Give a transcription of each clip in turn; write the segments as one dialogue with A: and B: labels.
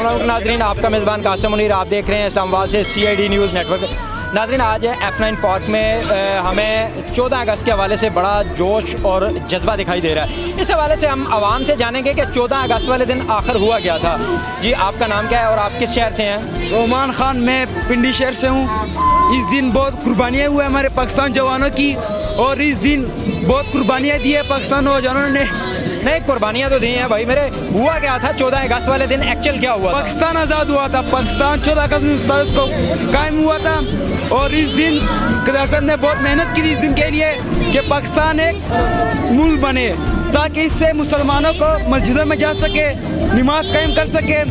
A: अस्सलाम वालेकुम नाज़रीन, आपका मेज़बान कासिम मुनीर, आप देख रहे हैं इस्लामाबाद से CID न्यूज़ नेटवर्क। नाज़रीन, आज F9 पार्क में हमें 14 अगस्त के हवाले से बड़ा जोश और जज्बा दिखाई दे रहा है। इस हवाले से हम आवाम से जानेंगे कि 14 अगस्त वाले दिन आखिर हुआ क्या था। जी, आपका नाम क्या है और आप किस शहर से हैं?
B: रोमान खान, मैं पिंडी शहर से हूँ। इस दिन बहुत कुर्बानियाँ हुए हमारे पाकिस्तान जवानों की, और इस दिन बहुत कुर्बानियाँ दी है पाकिस्तान नौजवानों ने।
A: नहीं, कुर्बानियाँ तो दी हैं भाई मेरे। हुआ क्या था 14 अगस्त वाले दिन? एक्चुअल क्या हुआ था?
B: पाकिस्तान आज़ाद हुआ था। पाकिस्तान 14 अगस्त 1947 को कायम हुआ था, और इस दिन क़यादत ने बहुत मेहनत की थी इस दिन के लिए कि पाकिस्तान एक मुल्क बने, ताकि इससे मुसलमानों को मस्जिदों में जा सके, नमाज कायम कर सके।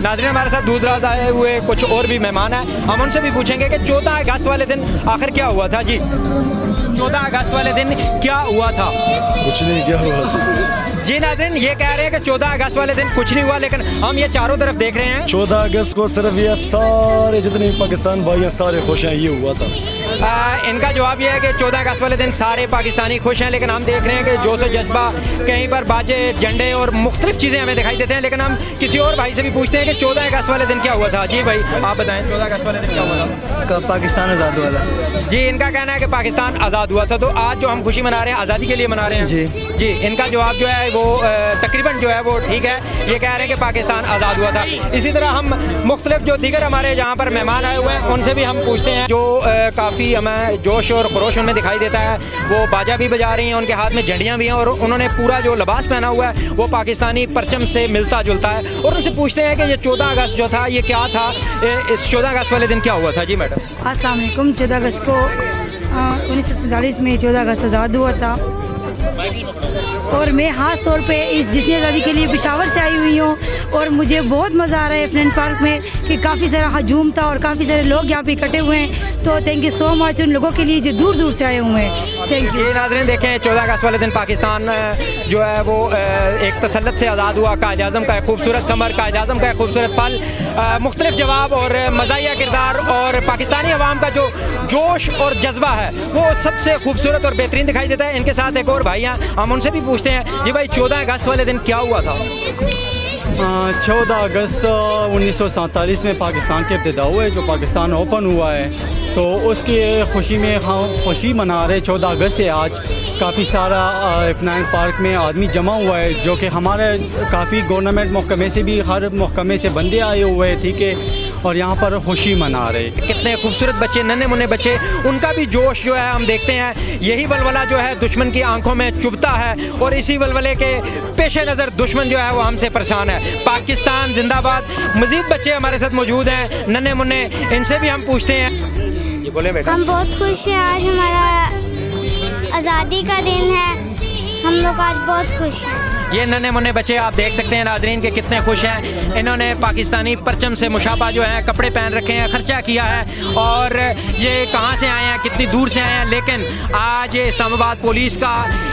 A: नाज़रीन, हमारे साथ दूसरा आए हुए कुछ और भी मेहमान हैं, हम उनसे भी पूछेंगे कि 14 अगस्त वाले दिन आखिर क्या हुआ था। जी, 14 अगस्त वाले दिन क्या हुआ था?
C: कुछ नहीं, क्या हुआ?
A: जी नाज़रीन, ये कह रहे हैं कि 14 अगस्त वाले दिन कुछ नहीं हुआ, लेकिन हम ये चारों तरफ देख रहे हैं।
C: 14 अगस्त को सिर्फ ये सारे जितने पाकिस्तान भाई हैं सारे खुश हैं, ये हुआ था।
A: इनका जवाब ये है कि 14 अगस्त वाले दिन सारे पाकिस्तानी खुश हैं, लेकिन हम देख रहे हैं कि जोश और जज्बा, कहीं पर बाजे, झंडे और मुख्तलिफ चीज़ें हमें दिखाई देते हैं। लेकिन हम किसी और भाई से भी पूछते हैं कि 14 अगस्त वाले दिन क्या हुआ था। जी भाई, आप बताएं 14 अगस्त वाले दिन क्या हुआ था?
B: पाकिस्तान आज़ाद हुआ था।
A: जी, इनका कहना है कि पाकिस्तान आज़ाद हुआ था। तो आज जो हम खुशी मना रहे हैं, आज़ादी के लिए मना रहे हैं। जी, इनका जवाब जो है वो तकरीबन जो है वो ठीक है। ये कह रहे हैं कि पाकिस्तान आज़ाद हुआ था। इसी तरह हम मुख्तलिफ जो दीगर हमारे जहाँ पर मेहमान आए हुए हैं उनसे भी हम पूछते हैं, जो काफ़ी हमें जोश और खरोश उनमें दिखाई देता है। वो बाजा भी बजा रही हैं, उनके हाथ में झंडियाँ भी हैं, और उन्होंने पूरा जो लिबास पहना हुआ है वो पाकिस्तानी परचम से मिलता जुलता है। और उनसे पूछते हैं कि ये 14 अगस्त जो था ये क्या था, इस 14 अगस्त वाले दिन क्या हुआ था। जी मैडम।
D: अस्सलाम वालेकुम। 14 अगस्त को 1947 में 14 अगस्त आज़ाद हुआ था, और मैं ख़ास तौर पे इस जश्न आज़ादी के लिए पेशावर से आई हुई हूँ, और मुझे बहुत मज़ा आ रहा है F9 पार्क में कि काफ़ी सारा हजूम था और काफ़ी सारे लोग यहाँ पे इकट्ठे हुए हैं। तो थैंक यू सो मच उन लोगों के लिए जो दूर दूर से आए हुए हैं। Thank you.
A: ये नाज़रीन देखें, 14 अगस्त वाले दिन पाकिस्तान जो है वो एक तसल्लुत से आज़ाद हुआ। कायद-ए-आज़म का एक खूबसूरत समर, कायद-ए-आज़म का एक खूबसूरत पल, मुख्तलिफ जवाब और मज़ाहिया किरदार, और पाकिस्तानी अवाम का जो जोश और जज्बा है वो सबसे खूबसूरत और बेहतरीन दिखाई देता है। इनके साथ एक और भाई हैं, हम उनसे भी पूछते हैं। जी भाई, 14 अगस्त वाले दिन क्या हुआ था?
E: 14 अगस्त 1947 में पाकिस्तान के इब्तिदा हुए, जो पाकिस्तान ओपन हुआ है, तो उसकी खुशी में हम खुशी मना रहे। 14 अगस्त से आज काफ़ी सारा F9 पार्क में आदमी जमा हुआ है, जो कि हमारे काफ़ी गवर्नमेंट महकमे से भी, हर महकमे से बंदे आए हुए हैं, ठीक है, और यहाँ पर खुशी मना रहे।
A: कितने खूबसूरत बच्चे, नन्हे मुन्ने बच्चे, उनका भी जोश जो है हम देखते हैं। यही वलवला जो है दुश्मन की आंखों में चुभता है, और इसी वलवले के पेश नज़र दुश्मन जो है वो हमसे परेशान है। पाकिस्तान जिंदाबाद। मज़ीद बच्चे हमारे साथ मौजूद हैं, नन्हे मुन्ने, इनसे भी हम पूछते हैं। ये बोले बेटा।
F: हम बहुत खुश हैं, आज हमारा आज़ादी का दिन है, हम लोग आज बहुत खुश हैं।
A: ये नन्हे मुन्ने बच्चे आप देख सकते हैं नाज़रीन के कितने खुश हैं। इन्होंने पाकिस्तानी परचम से मुशाबा जो है कपड़े पहन रखे हैं, ख़र्चा किया है, और ये कहाँ से आए हैं, कितनी दूर से आए हैं, लेकिन आज ये इस्लामाबाद पुलिस का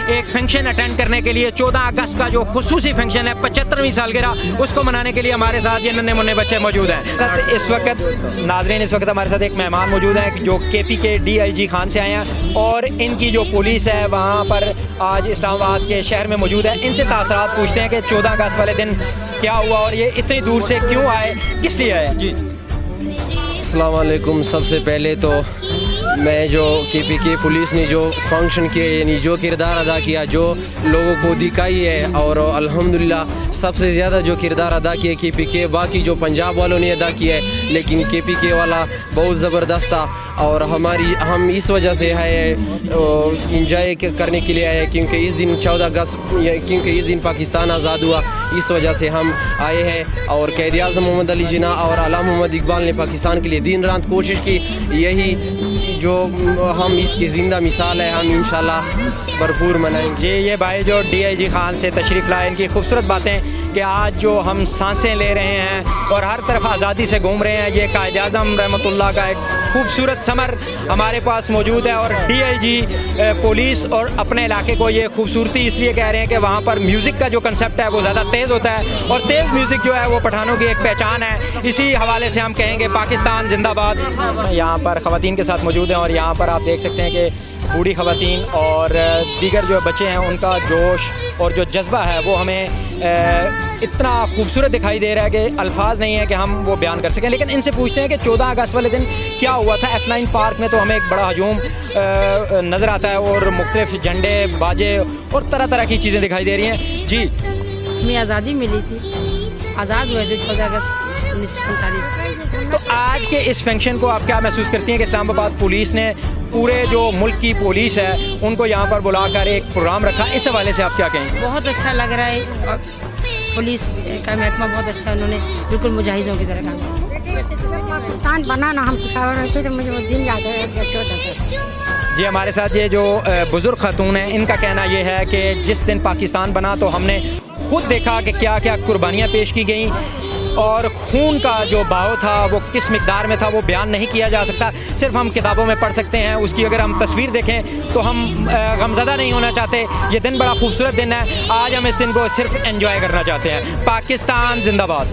A: एक फंक्शन अटेंड करने के लिए, 14 अगस्त का जो खुसूसी फंक्शन है, 75वीं सालगिरह, उसको मनाने के लिए हमारे साथ ये नन्हे मुन्ने बच्चे मौजूद हैं। इस वक्त नाज़रीन, इस वक्त हमारे साथ एक मेहमान मौजूद हैं जो KP के DIG खान से आए हैं, और इनकी जो पुलिस है वहाँ पर आज इस्लामाबाद के शहर में मौजूद है। इनसे तासरात पूछते हैं कि 14 अगस्त वाले दिन क्या हुआ, और ये इतनी दूर से क्यों आए, किस लिए आए। जी
G: अस्सलाम वालेकुम। सबसे पहले तो मैं जो KP के पुलिस ने जो फंक्शन किए, यानी जो किरदार अदा किया, जो लोगों को दिखाई है, और अल्हम्दुलिल्लाह सबसे ज़्यादा जो किरदार अदा किया KP के, बाकी जो पंजाब वालों ने अदा किया है, लेकिन KP के वाला बहुत ज़बरदस्त था, और हम इस वजह से आए इंजॉय करने के लिए आए, क्योंकि इस दिन 14 अगस्त, क्योंकि इस दिन पाकिस्तान आज़ाद हुआ, इस वजह से हम आए हैं। और क़ायद-ए-आज़म मोहम्मद अली जिन्ना और अला मोहम्मद इकबाल ने पाकिस्तान के लिए दिन रात कोशिश की, यही जो हम इसकी ज़िंदा मिसाल है, हम इंशाल्लाह भरपूर मनाएंगे।
A: जी, ये भाई जो DIG खान से तशरीफ़ लाए, इनकी खूबसूरत बातें कि आज जो हम सांसें ले रहे हैं और हर तरफ आज़ादी से घूम रहे हैं, ये कायद-ए-आज़म रहमतुल्लाह का एक खूबसूरत समर हमारे पास मौजूद है। और DIG पुलिस और अपने इलाके को ये खूबसूरती इसलिए कह रहे हैं कि वहाँ पर म्यूज़िक का जो कंसेप्ट है वो ज़्यादा तेज़ होता है, और तेज़ म्यूज़िक जो है वो पठानों की एक पहचान है। इसी हवाले से हम कहेंगे पाकिस्तान जिंदाबाद। यहाँ पर ख़वातीन के साथ मौजूद हैं, और यहाँ पर आप देख सकते हैं कि बूढ़ी ख़वातीन और दीगर जो बच्चे हैं उनका जोश और जो जज्बा है वो हमें اتنا خوبصورت دکھائی دے رہا ہے کہ الفاظ نہیں ہے کہ ہم وہ بیان کر سکیں. لیکن ان سے پوچھتے ہیں کہ 14 اگست والے دن کیا ہوا تھا. F9 پارک میں تو ہمیں ایک بڑا ہجوم نظر آتا ہے اور مختلف جھنڈے باجے اور طرح طرح کی چیزیں دکھائی دے رہی ہیں. جی
D: ہمیں آزادی ملی تھی, آزاد ہوئے تھے 14 اگست 1947.
A: تو آج کے اس فنکشن کو آپ کیا محسوس کرتی ہیں کہ اسلام آباد پولیس نے پورے جو ملک کی پولیس ہے ان کو یہاں پر بلا کر ایک پروگرام رکھا, اس حوالے سے آپ کیا کہیں گے؟
D: بہت اچھا لگ رہا ہے, اور پولیس کا محکمہ بہت اچھا, انہوں نے بالکل مجاہدوں کی طرح کام کیا.
F: پاکستان بنا نا, ہم پشاور میں تھے تو مجھے وہ دن یاد ہے 14 اگست.
A: جی ہمارے ساتھ یہ جو بزرگ خاتون ہیں, ان کا کہنا یہ ہے کہ جس دن پاکستان بنا تو ہم نے خود دیکھا کہ کیا کیا قربانیاں پیش کی گئیں, اور خون کا جو بہاؤ تھا وہ کس مقدار میں تھا وہ بیان نہیں کیا جا سکتا, صرف ہم کتابوں میں پڑھ سکتے ہیں. اس کی اگر ہم تصویر دیکھیں تو ہم غمزدہ نہیں ہونا چاہتے. یہ دن بڑا خوبصورت دن ہے, آج ہم اس دن کو صرف انجوائے کرنا چاہتے ہیں. پاکستان زندہ باد.